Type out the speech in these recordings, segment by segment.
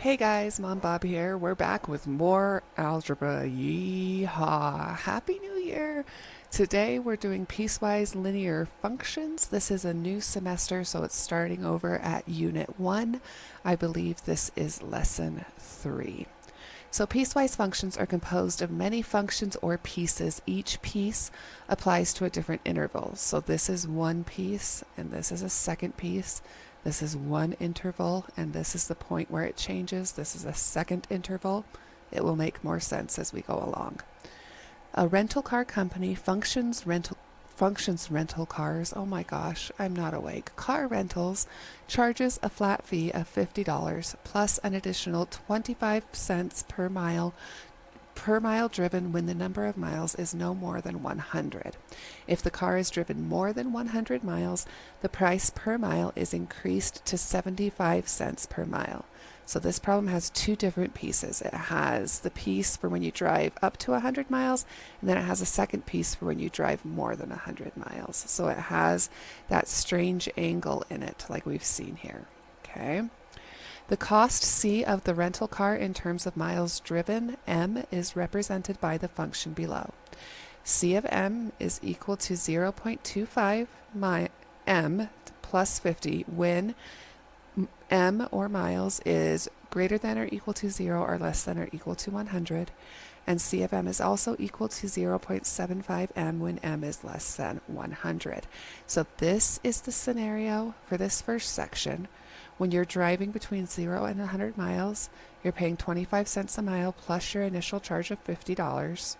Hey guys, Mom Bob here. We're back with more algebra. Yeehaw! Happy New Year! Today we're doing piecewise linear functions. This is a new semester, so it's starting over at Unit 1. I believe this is Lesson 3. So piecewise functions are composed of many functions or pieces. Each piece applies to a different interval. So this is one piece, and this is a second piece. This is one interval, and this is the point where it changes. This is a second interval. It will make more sense as we go along. A rental car company functions rental cars. Oh my gosh, I'm not awake. Car rentals charges a flat fee of $50 plus an additional 25 cents per mile driven when the number of miles is no more than 100. If the car is driven more than 100 miles, the price per mile is increased to 75 cents per mile. So this problem has two different pieces. It has the piece for when you drive up to 100 miles, and then it has a second piece for when you drive more than 100 miles. So it has that strange angle in it, like we've seen here. Okay. The cost C of the rental car in terms of miles driven, M, is represented by the function below. C of M is equal to 0.25 M plus 50 when M, or miles, is greater than or equal to 0 or less than or equal to 100. And C of M is also equal to 0.75 M when M is less than 100. So this is the scenario for this first section. When you're driving between 0 and 100 miles, you're paying 25 cents a mile plus your initial charge of $50.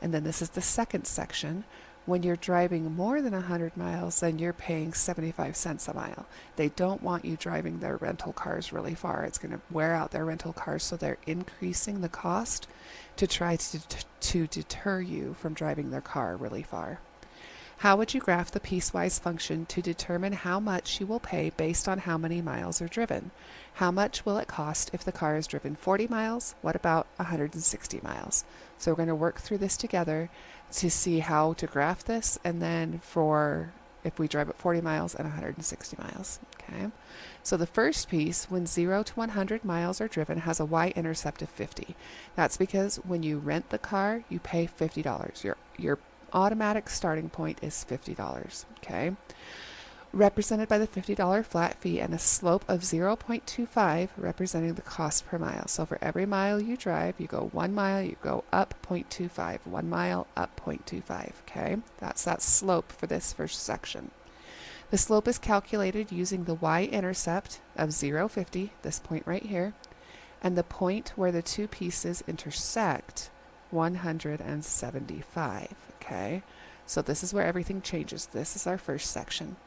And then this is the second section. When you're driving more than 100 miles, then you're paying 75 cents a mile. They don't want you driving their rental cars really far. It's going to wear out their rental cars, so they're increasing the cost to try to deter you from driving their car really far. How would you graph the piecewise function to determine how much you will pay based on how many miles are driven? How much will it cost if the car is driven 40 miles? What about 160 miles? So we're going to work through this together to see how to graph this, and then for if we drive at 40 miles and 160 miles. Okay. So the first piece, when 0 to 100 miles are driven, has a y-intercept of 50. That's because when you rent the car, you pay $50. Your automatic starting point is $50. Okay. Represented by the $50 flat fee and a slope of 0.25 representing the cost per mile. So for every mile you drive, you go 1 mile, you go up 0.25, 1 mile up 0.25. Okay, that's that slope for this first section. The slope is calculated using the y-intercept of 0.50, this point right here, and the point where the two pieces intersect, 175. Okay, so this is where everything changes. This is our first section.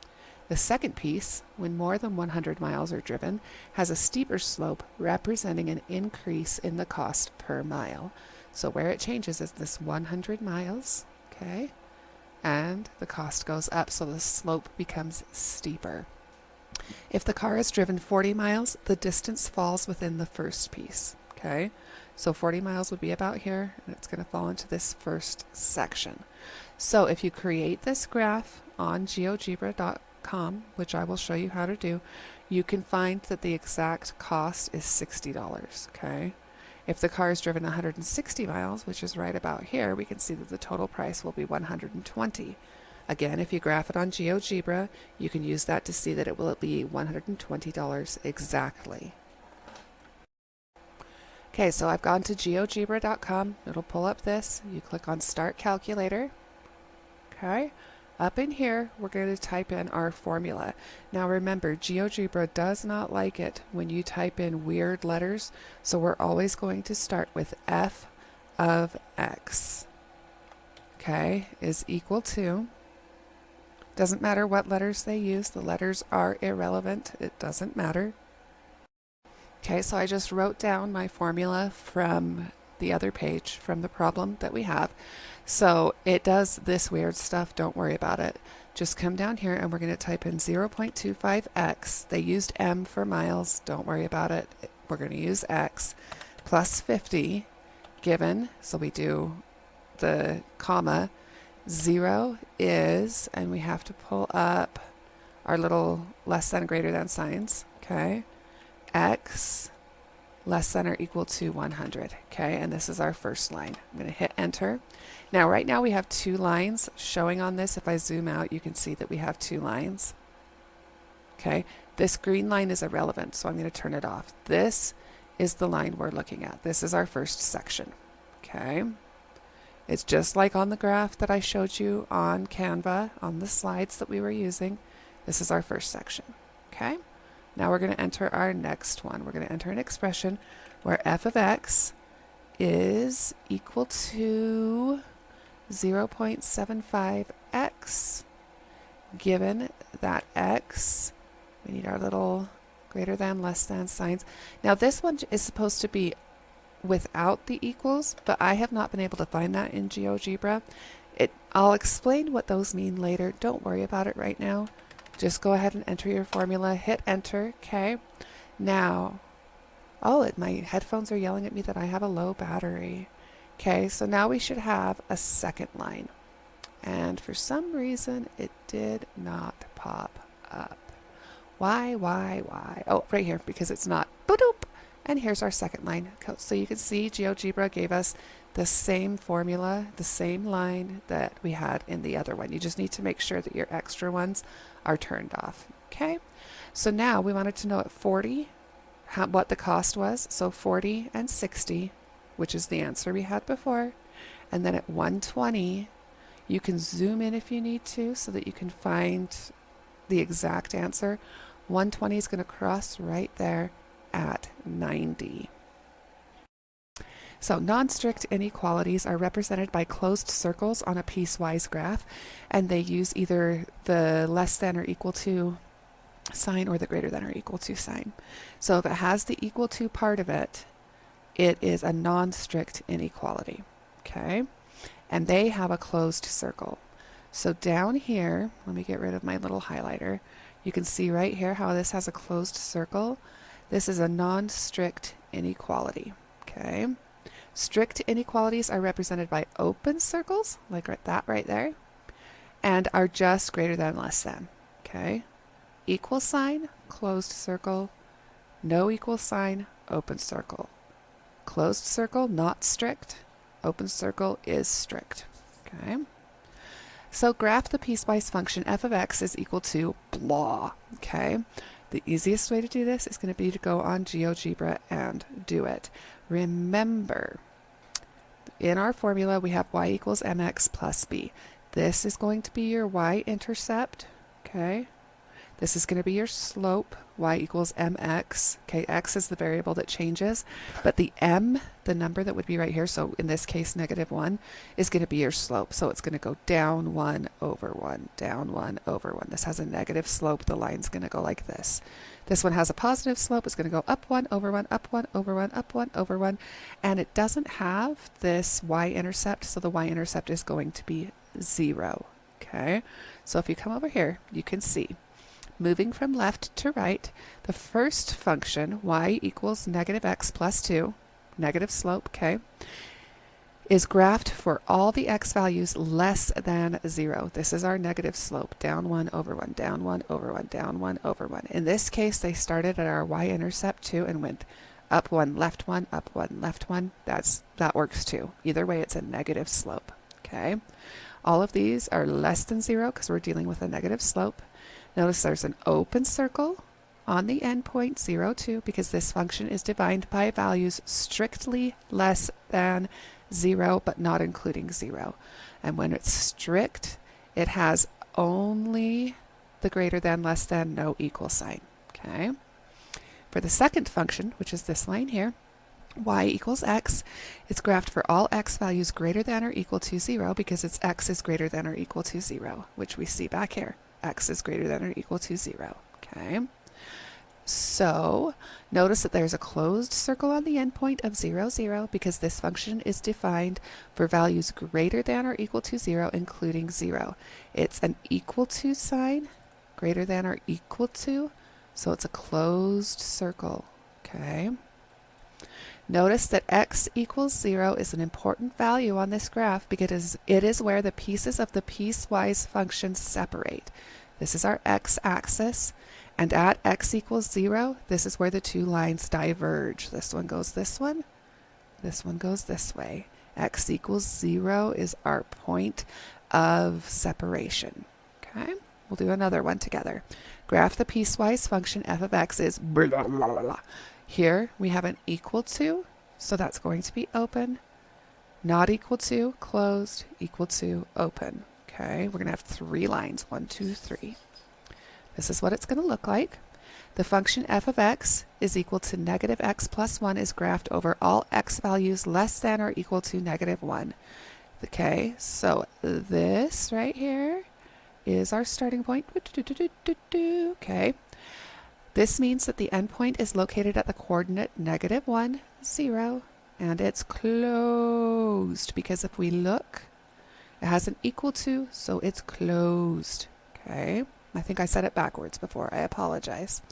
The second piece, when more than 100 miles are driven, has a steeper slope representing an increase in the cost per mile. So where it changes is this 100 miles, okay, and the cost goes up, so the slope becomes steeper. If the car is driven 40 miles, the distance falls within the first piece, okay? So 40 miles would be about here, and it's going to fall into this first section. So if you create this graph on GeoGebra.com, which I will show you how to do, you can find that the exact cost is $60, okay? If the car is driven 160 miles, which is right about here, we can see that the total price will be $120. Again, if you graph it on GeoGebra, you can use that to see that it will be $120 exactly. Okay, so I've gone to GeoGebra.com. It'll pull up this. You click on Start Calculator. Okay. Up in here, we're going to type in our formula. Now remember, GeoGebra does not like it when you type in weird letters, so we're always going to start with f of x, okay, is equal to, doesn't matter what letters they use, the letters are irrelevant, it doesn't matter. Okay, so I just wrote down my formula from the other page, from the problem that we have. So it does this weird stuff, don't worry about it. Just come down here and we're going to type in 0.25x. They used m for miles, don't worry about it. We're going to use x plus 50 given, so we do the comma, 0 is, and we have to pull up our little less than greater than signs, okay? X less than or equal to 100. Okay, and this is our first line. I'm going to hit enter. Now, right now we have two lines showing on this. If I zoom out, you can see that we have two lines. Okay, this green line is irrelevant, so I'm going to turn it off. This is the line we're looking at. This is our first section. Okay, it's just like on the graph that I showed you on Canva, on the slides that we were using. This is our first section. Okay, now we're going to enter our next one. We're going to enter an expression where f of x is equal to 0.75x, given that x, we need our little greater than, less than signs. Now this one is supposed to be without the equals, but I have not been able to find that in GeoGebra. I'll explain what those mean later. Don't worry about it right now. Just go ahead and enter your formula, hit enter, okay? Now, my headphones are yelling at me that I have a low battery. Okay, so now we should have a second line. And for some reason, it did not pop up. Why? Oh, right here, because it's not. Boop. And here's our second line. So you can see GeoGebra gave us the same formula, the same line that we had in the other one. You just need to make sure that your extra ones are turned off. Okay, so now we wanted to know at 40 what the cost was. So 40 and 60, which is the answer we had before. And then at 120, you can zoom in if you need to so that you can find the exact answer. 120 is going to cross right there at 90. So non-strict inequalities are represented by closed circles on a piecewise graph, and they use either the less than or equal to sign or the greater than or equal to sign. So if it has the equal to part of it, it is a non-strict inequality. Okay, and they have a closed circle. So down here, let me get rid of my little highlighter. You can see right here how this has a closed circle. This is a non-strict inequality. Okay, strict inequalities are represented by open circles, like that right there, and are just greater than, less than. Okay, equal sign, closed circle, no equal sign, open circle. Closed circle, not strict. Open circle is strict. Okay. So graph the piecewise function f of x is equal to blah. Okay. The easiest way to do this is going to be to go on GeoGebra and do it. Remember, in our formula we have y equals mx plus b. This is going to be your y-intercept. Okay. This is going to be your slope, y equals mx. Okay, x is the variable that changes, but the m, the number that would be right here, so in this case -1, is going to be your slope. So it's going to go down 1 over 1, down 1 over 1. This has a negative slope. The line's going to go like this. This one has a positive slope. It's going to go up 1 over 1, up 1 over 1, up 1 over 1. And it doesn't have this y-intercept, so the y-intercept is going to be 0. Okay, so if you come over here, you can see, moving from left to right, the first function, y equals -x plus 2, negative slope, okay, is graphed for all the x values less than 0. This is our negative slope, down 1 over 1, down 1 over 1, down 1 over 1. In this case, they started at our y-intercept 2 and went up 1, left 1, up 1, left 1. That works too. Either way, it's a negative slope, okay? All of these are less than 0 because we're dealing with a negative slope. Notice there's an open circle on the endpoint 0, 2, because this function is defined by values strictly less than 0, but not including 0. And when it's strict, it has only the greater than, less than, no equal sign. Okay. For the second function, which is this line here, y equals x, it's graphed for all x values greater than or equal to 0 because its x is greater than or equal to 0, which we see back here. X is greater than or equal to 0. Okay. So notice that there's a closed circle on the endpoint of 0, 0 because this function is defined for values greater than or equal to 0, including 0. It's an equal to sign, greater than or equal to, so it's a closed circle. Okay. Notice that x equals 0 is an important value on this graph because it is where the pieces of the piecewise function separate. This is our x-axis, And at x equals 0, this is where the two lines diverge. This one goes this one. This one goes this way. X equals 0 is our point of separation. Okay? We'll do another one together. Graph the piecewise function f of x is blah, blah, blah, blah. Here we have an equal to, so that's going to be open. Not equal to, closed, equal to, open. Okay, we're going to have 3 lines. 1, 2, 3. This is what it's going to look like. The function f of x is equal to negative x plus 1 is graphed over all x values less than or equal to negative 1. Okay, so this right here is our starting point. Okay, this means that the endpoint is located at the coordinate negative 1, 0, and it's closed because if we look, it has an equal to, so it's closed. Okay, I think I said it backwards before. I apologize.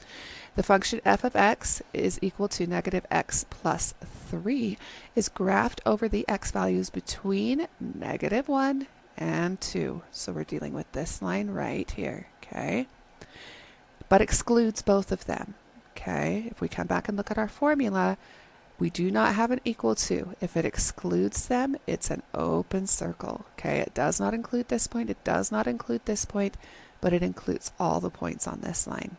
The function f of x is equal to negative x plus 3 is graphed over the x values between negative 1 and 2. So we're dealing with this line right here, okay? But excludes both of them, okay? If we come back and look at our formula, we do not have an equal to. If it excludes them, it's an open circle, okay? It does not include this point, it does not include this point, but it includes all the points on this line.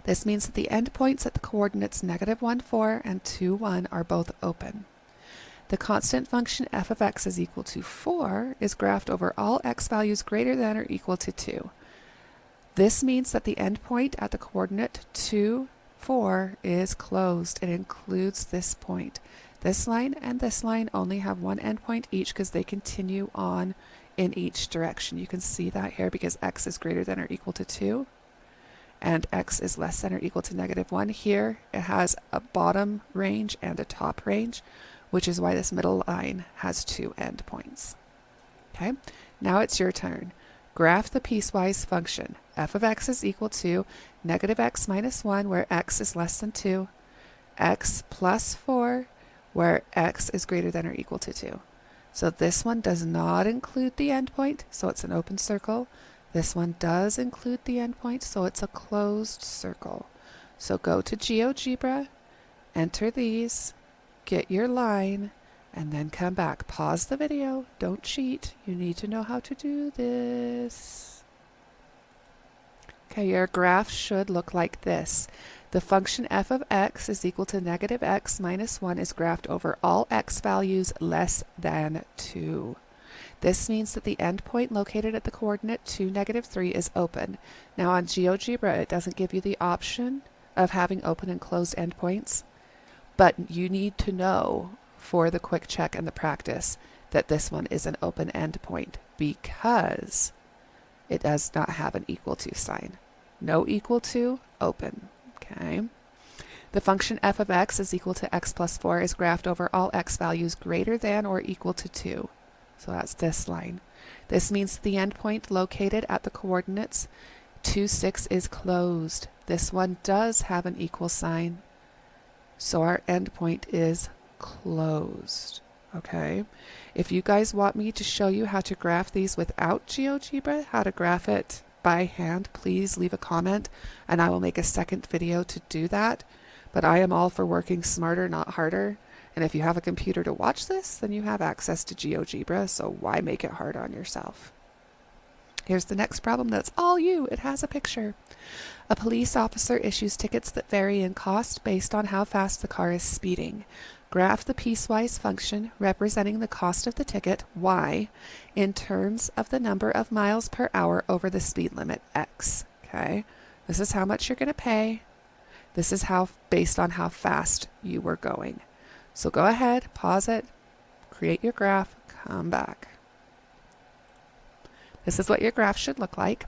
This means that the endpoints at the coordinates negative 1, 4 and 2, 1 are both open. The constant function f of x is equal to 4 is graphed over all x values greater than or equal to 2. This means that the endpoint at the coordinate 2, 4 is closed. It includes this point. This line and this line only have one endpoint each because they continue on in each direction. You can see that here because x is greater than or equal to 2 and x is less than or equal to negative 1. Here it has a bottom range and a top range, which is why this middle line has 2 endpoints. Okay, now it's your turn. Graph the piecewise function. F of x is equal to negative x minus 1 where x is less than 2, x plus 4 where x is greater than or equal to 2. So this one does not include the endpoint, so it's an open circle. This one does include the endpoint, so it's a closed circle. So go to GeoGebra, enter these, get your line, and then come back. Pause the video. Don't cheat. You need to know how to do this. Okay, your graph should look like this. The function f of x is equal to negative x minus 1 is graphed over all x values less than 2. This means that the endpoint located at the coordinate 2, negative 3 is open. Now on GeoGebra, it doesn't give you the option of having open and closed endpoints, but you need to know for the quick check and the practice that this one is an open endpoint because it does not have an equal to sign. No equal to, open. Okay. The function f of x is equal to x plus 4 is graphed over all x values greater than or equal to 2. So that's this line. This means the endpoint located at the coordinates 2, 6 is closed. This one does have an equal sign, so our endpoint is closed. Okay. If you guys want me to show you how to graph these without GeoGebra, how to graph it by hand, please leave a comment and I will make a second video to do that. But I am all for working smarter, not harder. And if you have a computer to watch this, then you have access to GeoGebra, so why make it hard on yourself? Here's the next problem that's all you. It has a picture. A police officer issues tickets that vary in cost based on how fast the car is speeding. Graph the piecewise function representing the cost of the ticket, y, in terms of the number of miles per hour over the speed limit, x. Okay, this is how much you're going to pay. This is how based on how fast you were going. So go ahead, pause it, create your graph, come back. This is what your graph should look like.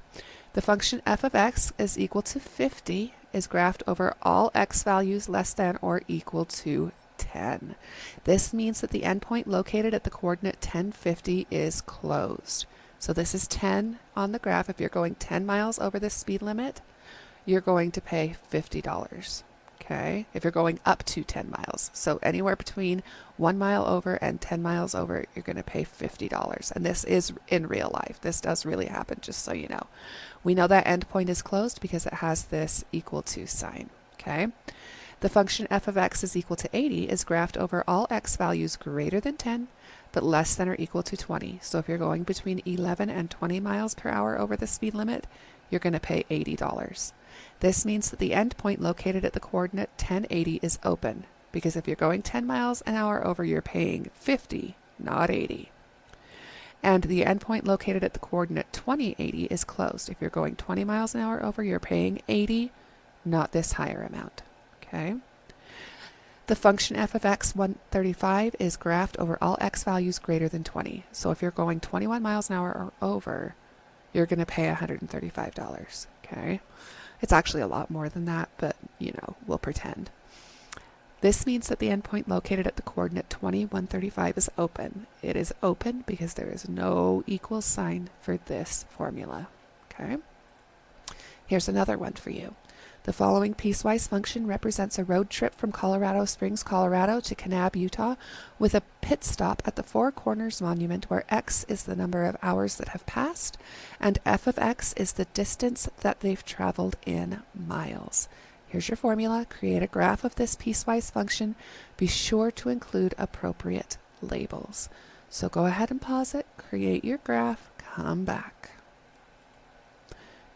The function f of x is equal to 50 is graphed over all x values less than or equal to 10. This means that the endpoint located at the coordinate 10, 50 is closed. So this is 10 on the graph. If you're going 10 miles over the speed limit, you're going to pay $50. Okay, if you're going up to 10 miles. So anywhere between 1 mile over and 10 miles over, you're going to pay $50. And this is in real life. This does really happen, just so you know. We know that endpoint is closed because it has this equal to sign. Okay, the function f of x is equal to 80 is graphed over all x values greater than 10, but less than or equal to 20. So if you're going between 11 and 20 miles per hour over the speed limit, you're going to pay $80. This means that the endpoint located at the coordinate 1080 is open, because if you're going 10 miles an hour over, you're paying 50, not 80. And the endpoint located at the coordinate 2080 is closed. If you're going 20 miles an hour over, you're paying 80, not this higher amount. Okay. The function f of x 135 is graphed over all x values greater than 20. So if you're going 21 miles an hour or over, you're going to pay $135. Okay. It's actually a lot more than that, but, you know, we'll pretend. This means that the endpoint located at the coordinate 20, 135 is open. It is open because there is no equal sign for this formula. Okay? Here's another one for you. The following piecewise function represents a road trip from Colorado Springs, Colorado to Kanab, Utah, with a pit stop at the Four Corners Monument where x is the number of hours that have passed and f of x is the distance that they've traveled in miles. Here's your formula. Create a graph of this piecewise function. Be sure to include appropriate labels. So go ahead and pause it, create your graph, come back.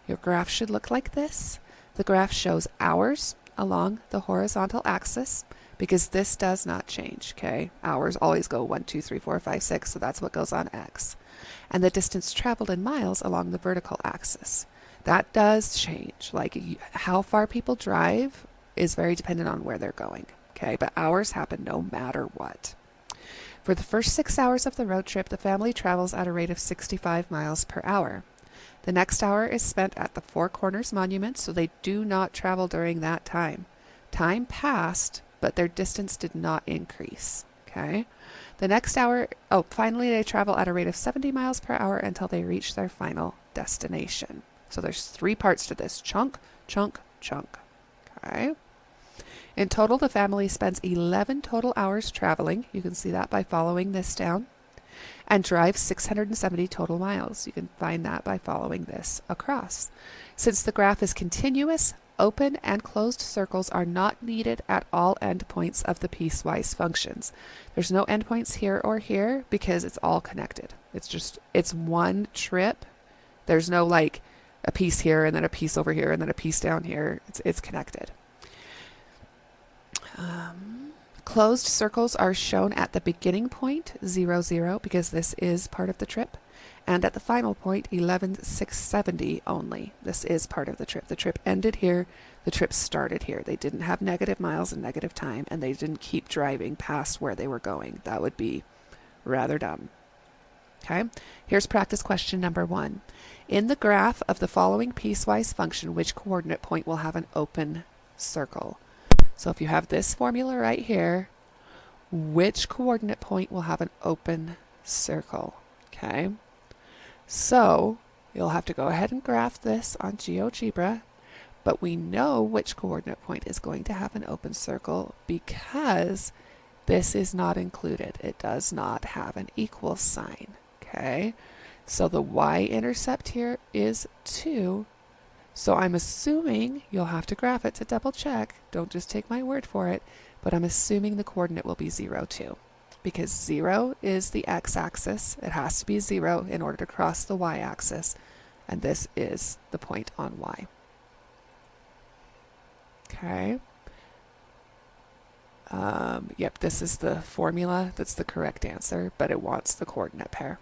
Your graph should look like this. The graph shows hours along the horizontal axis because this does not change, okay? Hours always go 1, 2, 3, 4, 5, 6, so that's what goes on x. And the distance traveled in miles along the vertical axis. That does change. Like how far people drive is very dependent on where they're going, okay? But hours happen no matter what. For the first 6 hours of the road trip, the family travels at a rate of 65 miles per hour. The next hour is spent at the Four Corners Monument, so they do not travel during that time. Time passed, but their distance did not increase. Okay? The next hour, finally they travel at a rate of 70 miles per hour until they reach their final destination. So there's 3 parts to this. Chunk, chunk, chunk. Okay? In total, the family spends 11 total hours traveling. You can see that by following this down. And drive 670 total miles. You can find that by following this across. Since the graph is continuous, open and closed circles are not needed at all endpoints of the piecewise functions. There's no endpoints here or here because it's all connected. It's one trip. There's no like a piece here and then a piece over here and then a piece down here. It's connected. Closed circles are shown at the beginning point, 0, 0, because this is part of the trip, and at the final point, 11,670 only. This is part of the trip. The trip ended here. The trip started here. They didn't have negative miles and negative time, and they didn't keep driving past where they were going. That would be rather dumb. Okay, here's practice question number 1. In the graph of the following piecewise function, which coordinate point will have an open circle? So if you have this formula right here, which coordinate point will have an open circle? Okay, so you'll have to go ahead and graph this on GeoGebra, but we know which coordinate point is going to have an open circle because this is not included. It does not have an equal sign. Okay, so the y-intercept here is 2. So I'm assuming you'll have to graph it to double check. Don't just take my word for it, but I'm assuming the coordinate will be 0, 2. Because 0 is the x-axis. It has to be 0 in order to cross the y-axis. And this is the point on y. Okay. Yep, this is the formula. That's the correct answer, but it wants the coordinate pair.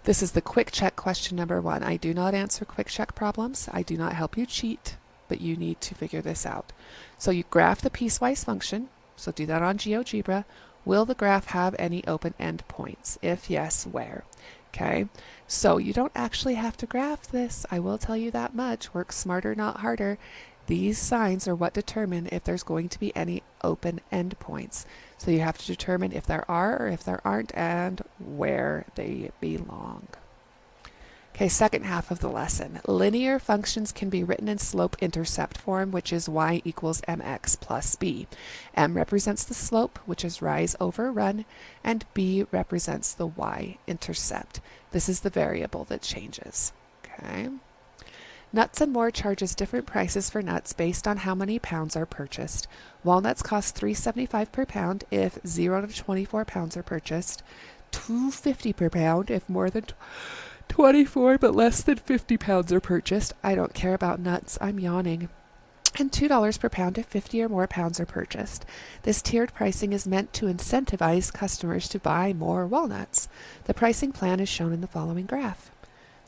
This is the quick check question number 1. I do not answer quick check problems. I do not help you cheat, but you need to figure this out. So you graph the piecewise function. So do that on GeoGebra. Will the graph have any open endpoints? If yes, where? Okay, so you don't actually have to graph this. I will tell you that much. Work smarter, not harder. These signs are what determine if there's going to be any open endpoints. So you have to determine if there are or if there aren't and where they belong. Okay, second half of the lesson. Linear functions can be written in slope-intercept form, which is y equals mx plus b. M represents the slope, which is rise over run, and b represents the y-intercept. This is the variable that changes. Okay. Nuts and More charges different prices for nuts based on how many pounds are purchased. Walnuts cost $3.75 per pound if 0 to 24 pounds are purchased, $2.50 per pound if more than 24 but less than 50 pounds are purchased. I don't care about nuts, I'm yawning. And $2 per pound if 50 or more pounds are purchased. This tiered pricing is meant to incentivize customers to buy more walnuts. The pricing plan is shown in the following graph.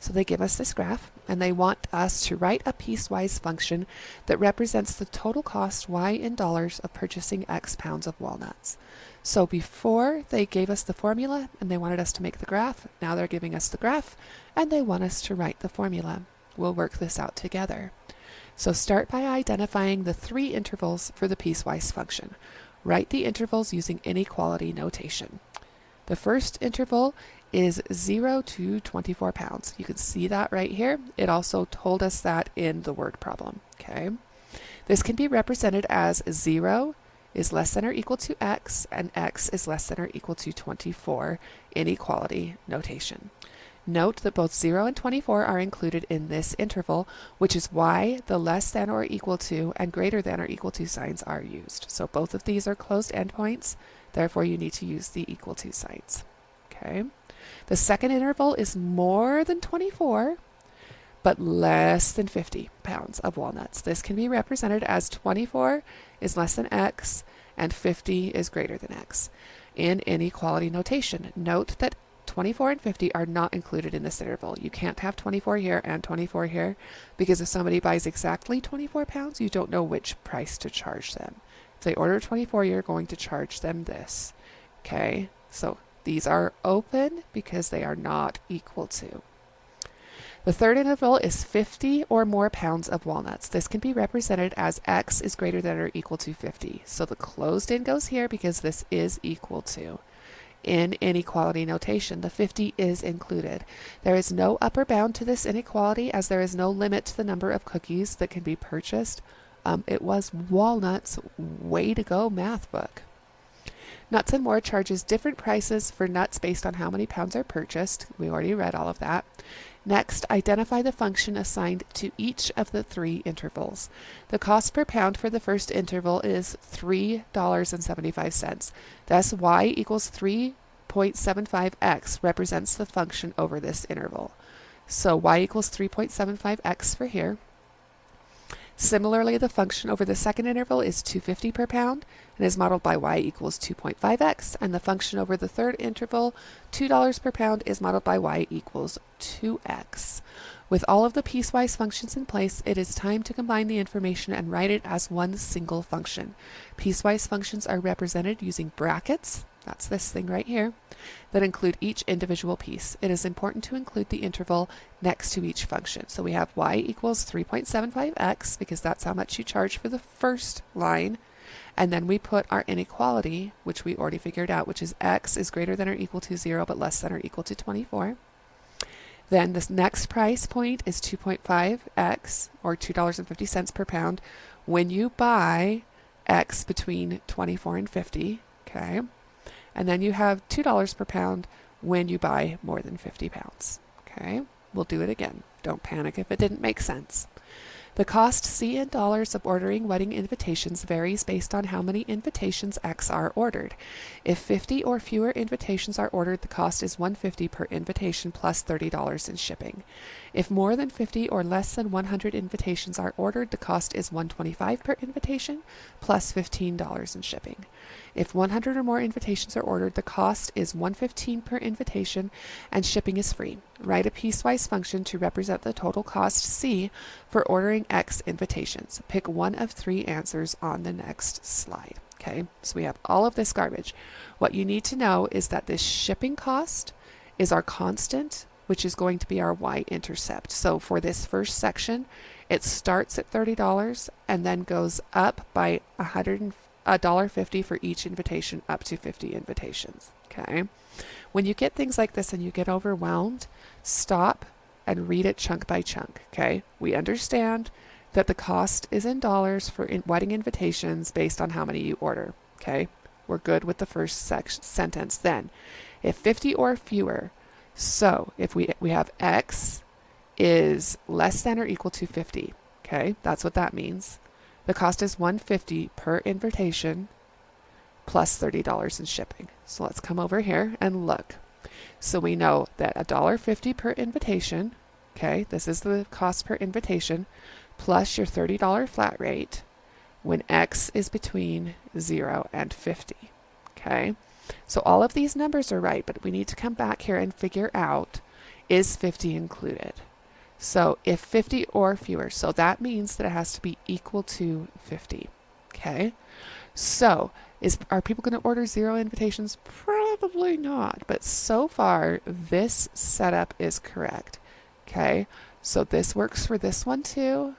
So they give us this graph, and they want us to write a piecewise function that represents the total cost y in dollars of purchasing x pounds of walnuts. So before they gave us the formula and they wanted us to make the graph, now they're giving us the graph and they want us to write the formula. We'll work this out together. So start by identifying the three intervals for the piecewise function. Write the intervals using inequality notation. The first interval is 0 to 24 pounds. You can see that right here. It also told us that in the word problem. Okay. This can be represented as 0 is less than or equal to x, and x is less than or equal to 24, inequality notation. Note that both 0 and 24 are included in this interval, which is why the less than or equal to and greater than or equal to signs are used. So both of these are closed endpoints, therefore you need to use the equal to signs. Okay. The second interval is more than 24, but less than 50 pounds of walnuts. This can be represented as 24 is less than x and 50 is greater than x. In inequality notation, note that 24 and 50 are not included in this interval. You can't have 24 here and 24 here, because if somebody buys exactly 24 pounds, you don't know which price to charge them. If they order 24, you're going to charge them this. Okay, so these are open because they are not equal to. The third interval is 50 or more pounds of walnuts. This can be represented as x is greater than or equal to 50. So the closed in goes here because this is equal to. In inequality notation, the 50 is included. There is no upper bound to this inequality as there is no limit to the number of cookies that can be purchased. It was walnuts. Way to go, math book. Nuts and More charges different prices for nuts based on how many pounds are purchased. We already read all of that. Next, identify the function assigned to each of the three intervals. The cost per pound for the first interval is $3.75. Thus, y equals 3.75x represents the function over this interval. So y equals 3.75x for here. Similarly, the function over the second interval is $2.50 per pound and is modeled by y equals 2.5x, and the function over the third interval, $2 per pound, is modeled by y equals 2x. With all of the piecewise functions in place, it is time to combine the information and write it as one single function. Piecewise functions are represented using brackets, that's this thing right here, that include each individual piece. It is important to include the interval next to each function. So we have y equals 3.75x because that's how much you charge for the first line. And then we put our inequality, which we already figured out, which is x is greater than or equal to 0 but less than or equal to 24. Then this next price point is 2.5x, or $2.50 per pound, when you buy x between 24 and 50, okay? And then you have $2 per pound when you buy more than 50 pounds, okay? We'll do it again. Don't panic if it didn't make sense. The cost C in dollars of ordering wedding invitations varies based on how many invitations X are ordered. If 50 or fewer invitations are ordered, the cost is $150 per invitation plus $30 in shipping. If more than 50 or less than 100 invitations are ordered, the cost is $125 per invitation plus $15 in shipping. If 100 or more invitations are ordered, the cost is $115 per invitation and shipping is free. Write a piecewise function to represent the total cost C for ordering X invitations. Pick one of three answers on the next slide. Okay, so we have all of this garbage. What you need to know is that this shipping cost is our constant, which is going to be our y-intercept. So for this first section, it starts at $30 and then goes up by $1.50 for each invitation up to 50 invitations. Okay. When you get things like this and you get overwhelmed, stop and read it chunk by chunk, okay? We understand that the cost is in dollars for wedding invitations based on how many you order, okay? We're good with the first sentence. Then, if 50 or fewer, so if we have X is less than or equal to 50, okay? That's what that means. The cost is $150 per invitation plus $30 in shipping. So let's come over here and look. So we know that $1.50 per invitation, okay, this is the cost per invitation, plus your $30 flat rate when X is between 0 and 50, okay? So all of these numbers are right, but we need to come back here and figure out, is 50 included? So if 50 or fewer, so that means that it has to be equal to 50, okay? So are people going to order 0 invitations? Probably not, but so far this setup is correct, okay? So this works for this one too,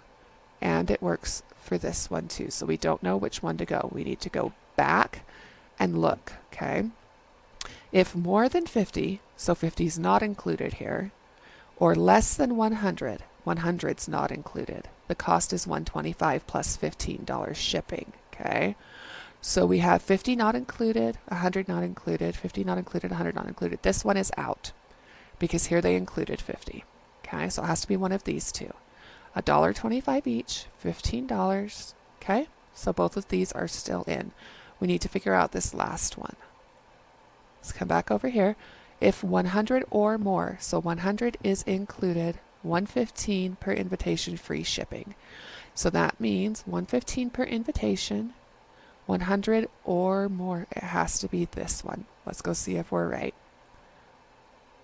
and it works for this one too. So we don't know which one to go. We need to go back and look, okay? If more than 50, so 50 is not included here, or less than 100, 100's not included. The cost is $125 plus $15 shipping, okay? So we have 50 not included, 100 not included, 50 not included, 100 not included. This one is out because here they included 50, okay? So it has to be one of these two. $1.25 each, $15, okay? So both of these are still in. We need to figure out this last one. Let's come back over here. If 100 or more, so 100 is included, $115 per invitation, free shipping. So that means $115 per invitation, 100 or more. It has to be this one. Let's go see if we're right.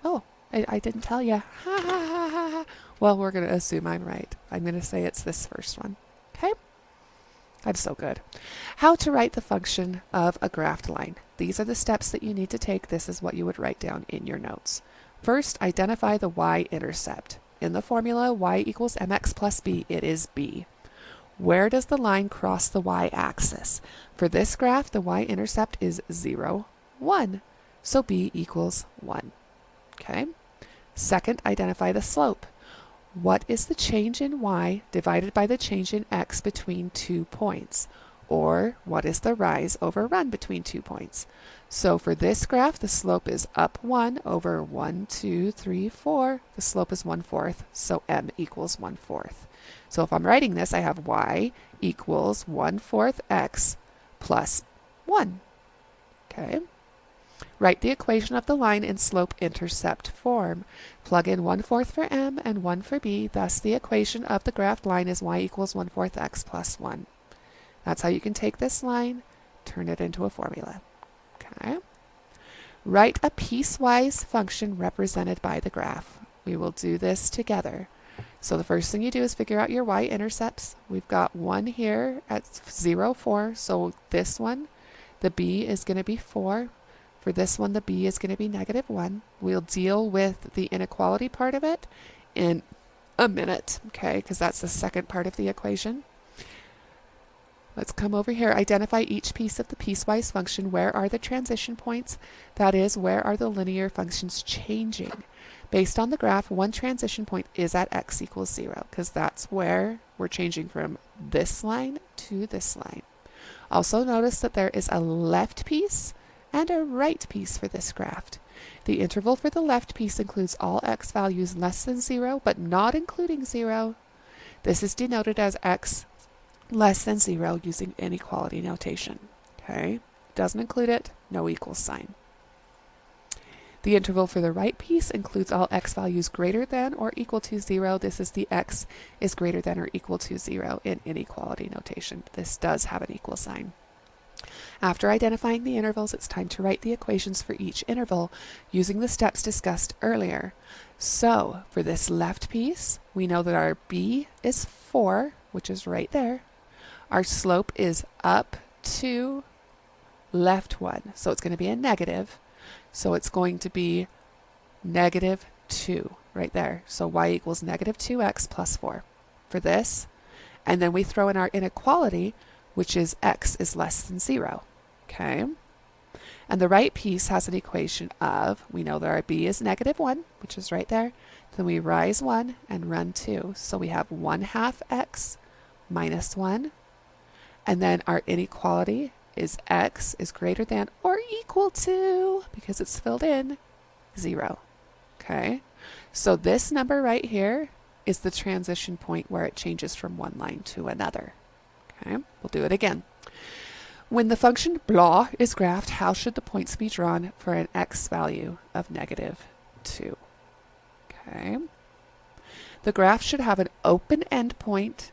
Oh, I didn't tell you. Ha ha ha ha ha. Well, we're going to assume I'm right. I'm going to say it's this first one. Okay? I'm so good. How to write the function of a graphed line. These are the steps that you need to take. This is what you would write down in your notes. First, identify the y-intercept. In the formula, y equals mx plus b, it is b. Where does the line cross the y-axis? For this graph, the y-intercept is 0, 1. So b equals 1. Okay? Second, identify the slope. What is the change in y divided by the change in x between 2 points? Or what is the rise over run between 2 points? So for this graph, the slope is up 1 over 1, 2, 3, 4. The slope is 1/4, so m equals 1/4. So if I'm writing this, I have y equals 1/4 x plus 1. Okay? Write the equation of the line in slope-intercept form. Plug in 1/4 for m and 1 for b. Thus, the equation of the graphed line is y equals 1/4 x plus 1. That's how you can take this line, turn it into a formula. Okay? Write a piecewise function represented by the graph. We will do this together. So the first thing you do is figure out your y-intercepts. We've got 1 here at 0, 4. So this one, the b is going to be 4. For this one, the b is going to be -1. We'll deal with the inequality part of it in a minute, okay, because that's the second part of the equation. Let's come over here. Identify each piece of the piecewise function. Where are the transition points? That is, where are the linear functions changing? Based on the graph, one transition point is at x equals 0, because that's where we're changing from this line to this line. Also notice that there is a left piece and a right piece for this graph. The interval for the left piece includes all x values less than 0, but not including 0. This is denoted as x less than 0 using inequality notation. Okay? Doesn't include it, no equals sign. The interval for the right piece includes all x values greater than or equal to 0. This is the x is greater than or equal to 0 in inequality notation. This does have an equal sign. After identifying the intervals, it's time to write the equations for each interval using the steps discussed earlier. So, for this left piece, we know that our b is 4, which is right there. Our slope is up 2, left 1. So it's going to be a negative. So it's going to be -2 right there. So y equals -2x plus 4 for this. And then we throw in our inequality, which is x is less than 0. Okay? And the right piece has an equation of, we know that our b is -1, which is right there. Then we rise 1 and run 2. So we have 1/2 x minus 1. And then our inequality is x is greater than or equal to, because it's filled in, 0. Okay? So this number right here is the transition point where it changes from one line to another. Okay? We'll do it again. When the function blah is graphed, how should the points be drawn for an x value of -2? Okay. The graph should have an open endpoint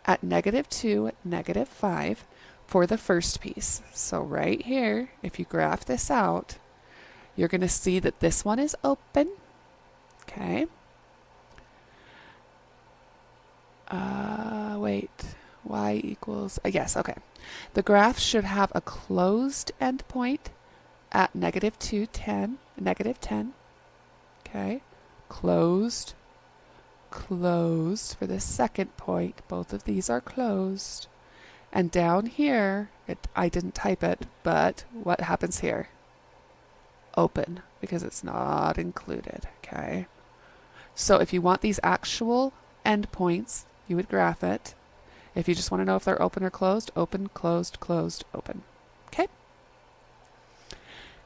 at -2, -5 for the first piece. So right here, if you graph this out, you're going to see that this one is open. Okay. Wait. Y equals, yes, okay. The graph should have a closed endpoint at -2, 10, -10. Okay. Closed, closed for the second point. Both of these are closed. And down here, I didn't type it, but what happens here? Open, because it's not included. Okay. So if you want these actual endpoints, you would graph it. If you just want to know if they're open or closed, open, closed, closed, open. Okay?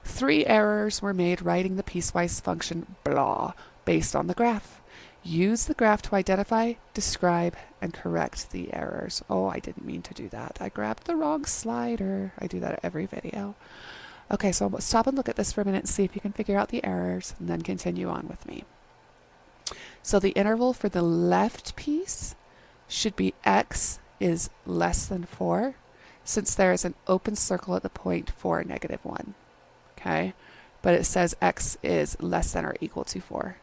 3 errors were made writing the piecewise function blah based on the graph. Use the graph to identify, describe, and correct the errors. Oh, I didn't mean to do that. I grabbed the wrong slider. I do that at every video. Okay, so I'll stop and look at this for a minute and see if you can figure out the errors, and then continue on with me. So the interval for the left piece should be x is less than 4, since there is an open circle at the point for -1. Okay, but it says x is less than or equal to 4.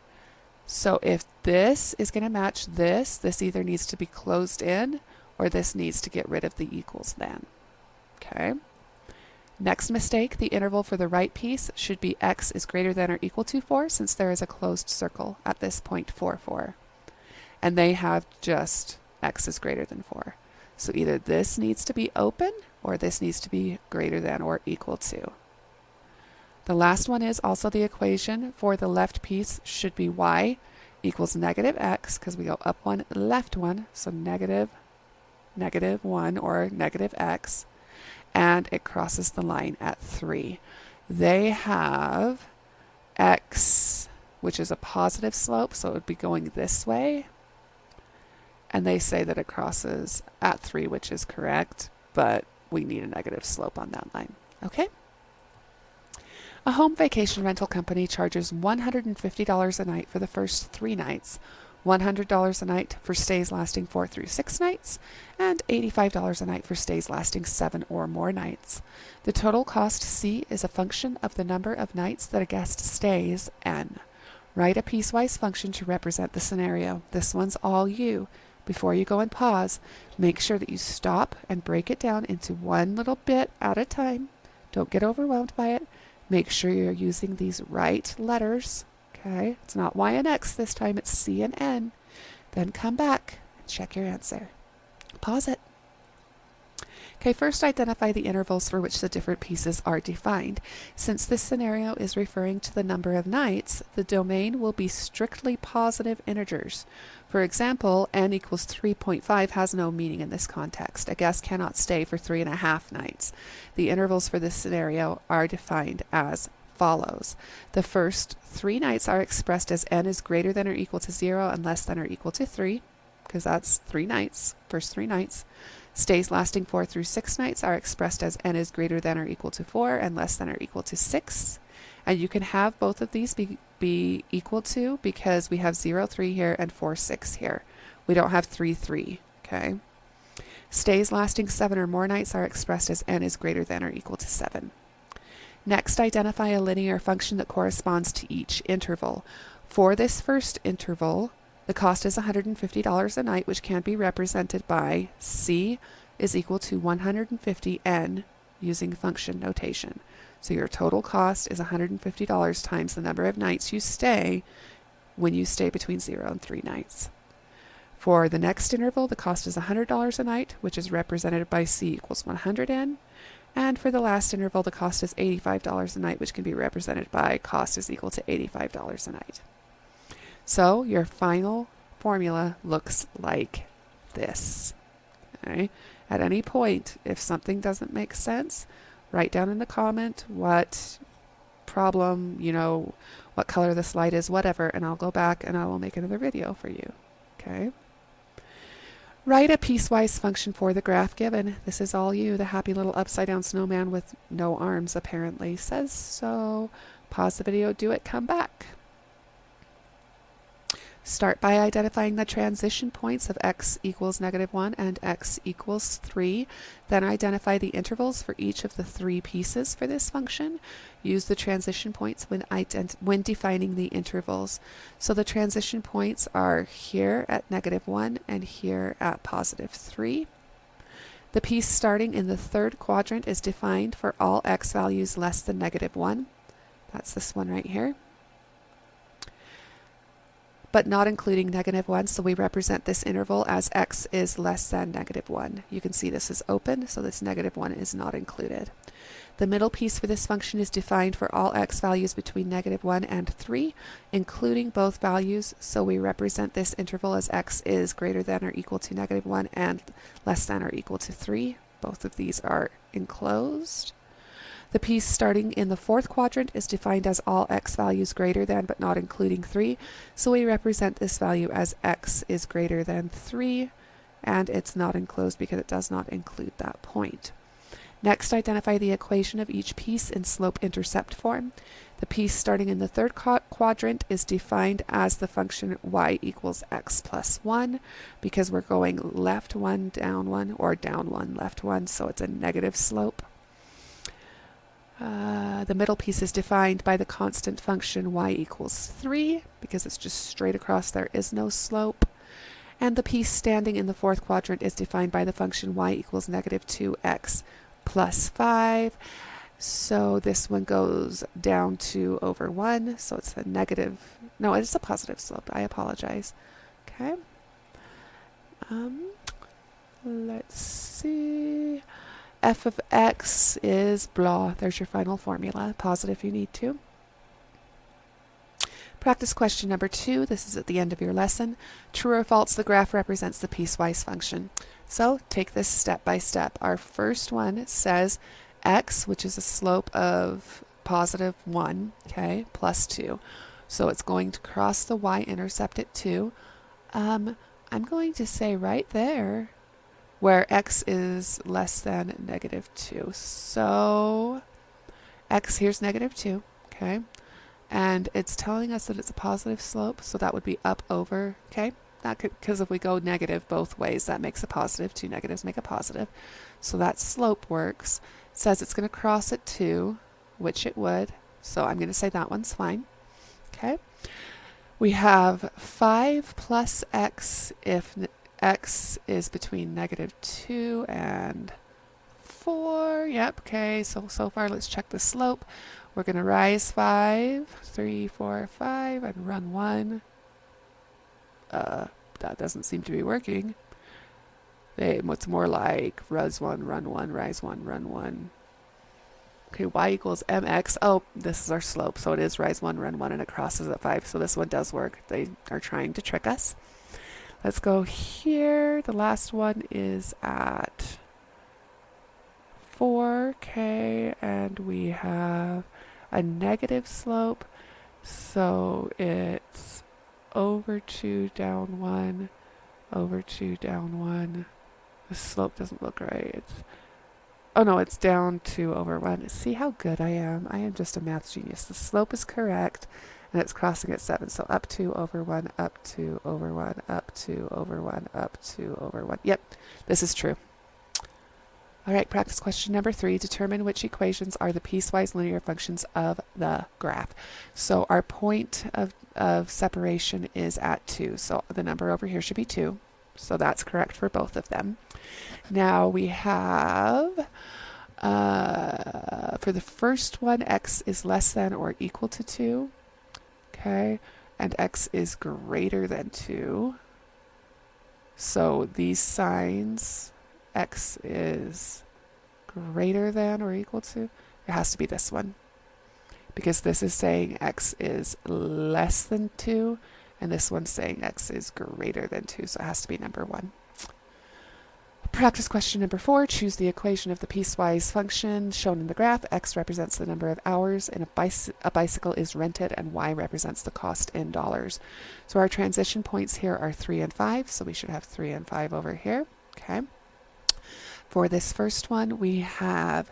So if this is going to match this, this either needs to be closed in or this needs to get rid of the equals then. Okay. Next mistake, the interval for the right piece should be x is greater than or equal to 4, since there is a closed circle at this point for 4. And they have just x is greater than 4. So either this needs to be open or this needs to be greater than or equal to. The last one is also the equation for the left piece should be y equals -x, because we go up 1, left 1, so -1 or -x, and it crosses the line at 3. They have x, which is a positive slope, so it would be going this way. And they say that it crosses at 3, which is correct, but we need a negative slope on that line. Okay? A home vacation rental company charges $150 a night for the first 3 nights, $100 a night for stays lasting 4 through 6 nights, and $85 a night for stays lasting 7 or more nights. The total cost, C, is a function of the number of nights that a guest stays, N. Write a piecewise function to represent the scenario. This one's all you. Before you go and pause, make sure that you stop and break it down into one little bit at a time. Don't get overwhelmed by it. Make sure you're using these right letters. Okay, it's not Y and X this time, it's C and N. Then come back and check your answer. Pause it. Okay, first identify the intervals for which the different pieces are defined. Since this scenario is referring to the number of nights, the domain will be strictly positive integers. For example, n equals 3.5 has no meaning in this context. A guest cannot stay for 3.5 nights. The intervals for this scenario are defined as follows. The first 3 nights are expressed as n is greater than or equal to 0 and less than or equal to 3, because that's 3 nights, first 3 nights. Stays lasting 4 through 6 nights are expressed as n is greater than or equal to 4 and less than or equal to 6. And you can have both of these be equal to, because we have 0, 3 here and 4, 6 here. We don't have 3, 3, okay? Stays lasting 7 or more nights are expressed as n is greater than or equal to 7. Next, identify a linear function that corresponds to each interval. For this first interval, the cost is $150 a night, which can be represented by C is equal to 150n using function notation. So your total cost is $150 times the number of nights you stay when you stay between 0 and 3 nights. For the next interval, the cost is $100 a night, which is represented by C equals 100n. And for the last interval, the cost is $85 a night, which can be represented by cost is equal to $85 a night. So your final formula looks like this. Okay? At any point, if something doesn't make sense, write down in the comment what problem, what color the slide is, whatever, and I'll go back and I will make another video for you. Okay? Write a piecewise function for the graph given. This is all you. The happy little upside down snowman with no arms apparently says so. Pause the video, do it, come back. Start by identifying the transition points of x equals -1 and x equals 3. Then identify the intervals for each of the 3 pieces for this function. Use the transition points when defining the intervals. So the transition points are here at -1 and here at +3. The piece starting in the third quadrant is defined for all x values less than -1. That's this one right here, but not including -1, so we represent this interval as x is less than -1. You can see this is open, so this -1 is not included. The middle piece for this function is defined for all x values between -1 and 3, including both values, so we represent this interval as x is greater than or equal to -1 and less than or equal to 3. Both of these are enclosed. The piece starting in the fourth quadrant is defined as all x values greater than but not including 3, so we represent this value as x is greater than 3, and it's not enclosed because it does not include that point. Next, identify the equation of each piece in slope-intercept form. The piece starting in the third quadrant is defined as the function y equals x plus 1, because we're going left 1, down 1, or down 1, left 1, so it's a negative slope. The middle piece is defined by the constant function y equals 3, because it's just straight across, there is no slope. And the piece standing in the fourth quadrant is defined by the function y equals -2x plus 5. So this one goes down 2 over 1, so it's a negative, no, it's a positive slope, I apologize. Okay. Let's see. F of x is blah. There's your final formula. Pause it if you need to. Practice question number 2. This is at the end of your lesson. True or false, the graph represents the piecewise function. So take this step by step. Our first one says x, which is a slope of +1, okay, plus 2. So it's going to cross the y-intercept at 2. I'm going to say right there where x is less than -2. So x, here's -2, okay? And it's telling us that it's a positive slope, so that would be up over, okay? Because if we go negative both ways, that makes a positive. 2 negatives make a positive. So that slope works. It says it's going to cross at 2, which it would. So I'm going to say that one's fine. Okay. We have 5 plus x if x is between -2 and 4. Yep, okay, so far let's check the slope. We're going to rise 5, 3, 4, 5, and run 1. That doesn't seem to be working. What's more like rise 1, run 1, rise 1, run 1. Okay, y equals mx. Oh, this is our slope, so it is rise 1, run 1, and it crosses at 5. So this one does work. They are trying to trick us. Let's go here. The last one is at 4, okay, and we have a negative slope, so it's over 2, down 1, over 2, down 1. The slope doesn't look right. Oh no, it's down 2 over 1. See how good I am? I am just a math genius. The slope is correct, and it's crossing at 7. So up 2 over 1, up 2 over 1, up 2 over 1, up 2 over 1. Yep, this is true. All right, practice question number 3. Determine which equations are the piecewise linear functions of the graph. So our point of separation is at 2. So the number over here should be 2. So that's correct for both of them. Now we have, for the first one, x is less than or equal to 2. Okay, and x is greater than 2. So these signs, x is greater than or equal to, it has to be this one, because this is saying x is less than 2 And this one's saying x is greater than 2, so it has to be number 1. Practice question number 4. Choose the equation of the piecewise function shown in the graph. X represents the number of hours a bicycle is rented, and Y represents the cost in dollars. So our transition points here are 3 and 5, so we should have 3 and 5 over here. Okay. For this first one, we have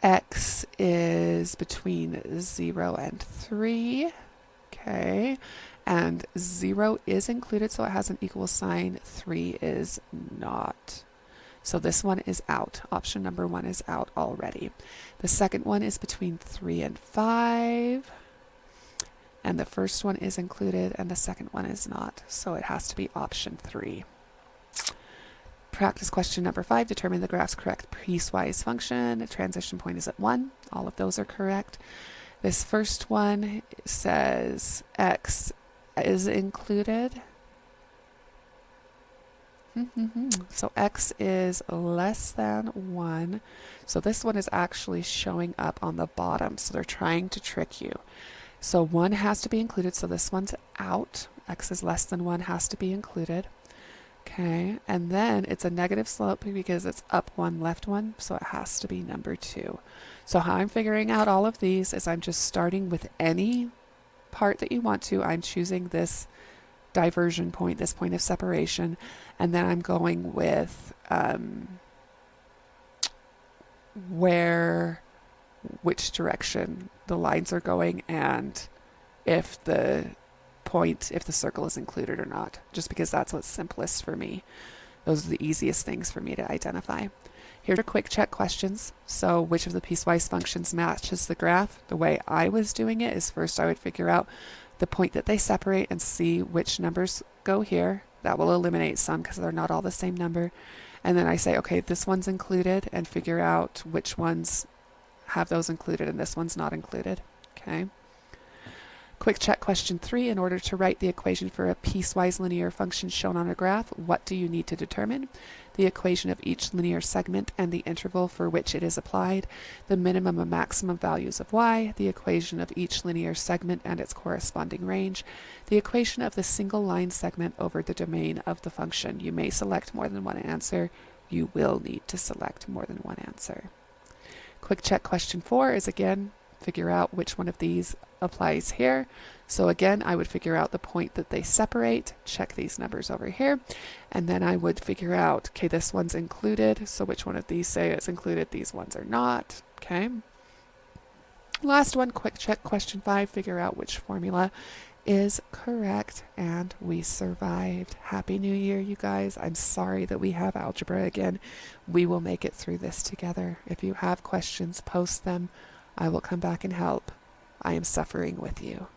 X is between 0 and 3. Okay. And 0 is included, so it has an equal sign. 3 is not. So this one is out. Option number 1 is out already. The second one is between 3 and 5. And the first one is included, and the second one is not. So it has to be option 3. Practice question number 5. Determine the graph's correct piecewise function. The transition point is at 1. All of those are correct. This first one says X is included. So X is less than 1. So this one is actually showing up on the bottom. So they're trying to trick you. So 1 has to be included. So this one's out. X is less than 1 has to be included. Okay. And then it's a negative slope because it's up 1, left 1. So it has to be number 2. So how I'm figuring out all of these is I'm just starting with any part that you want to. I'm choosing this diversion point, this point of separation, and then I'm going with which direction the lines are going, and if the circle is included or not, just because that's what's simplest for me. Those are the easiest things for me to identify. Here are quick check questions. So which of the piecewise functions matches the graph? The way I was doing it is first I would figure out the point that they separate and see which numbers go here. That will eliminate some because they're not all the same number. And then I say, okay, this one's included, and figure out which ones have those included and this one's not included. Okay. Quick check question 3. In order to write the equation for a piecewise linear function shown on a graph, what do you need to determine? The equation of each linear segment and the interval for which it is applied, the minimum and maximum values of y, the equation of each linear segment and its corresponding range, the equation of the single line segment over the domain of the function. You may select more than one answer. You will need to select more than one answer. Quick check question 4 is again, figure out which one of these applies here. So again, I would figure out the point that they separate, check these numbers over here, and then I would figure out, okay, this one's included, so which one of these say it's included, these ones are not. Okay. Last one, quick check question 5, figure out which formula is correct, and we survived. Happy New Year, you guys. I'm sorry that we have algebra again. We will make it through this together. If you have questions, post them. I will come back and help. I am suffering with you.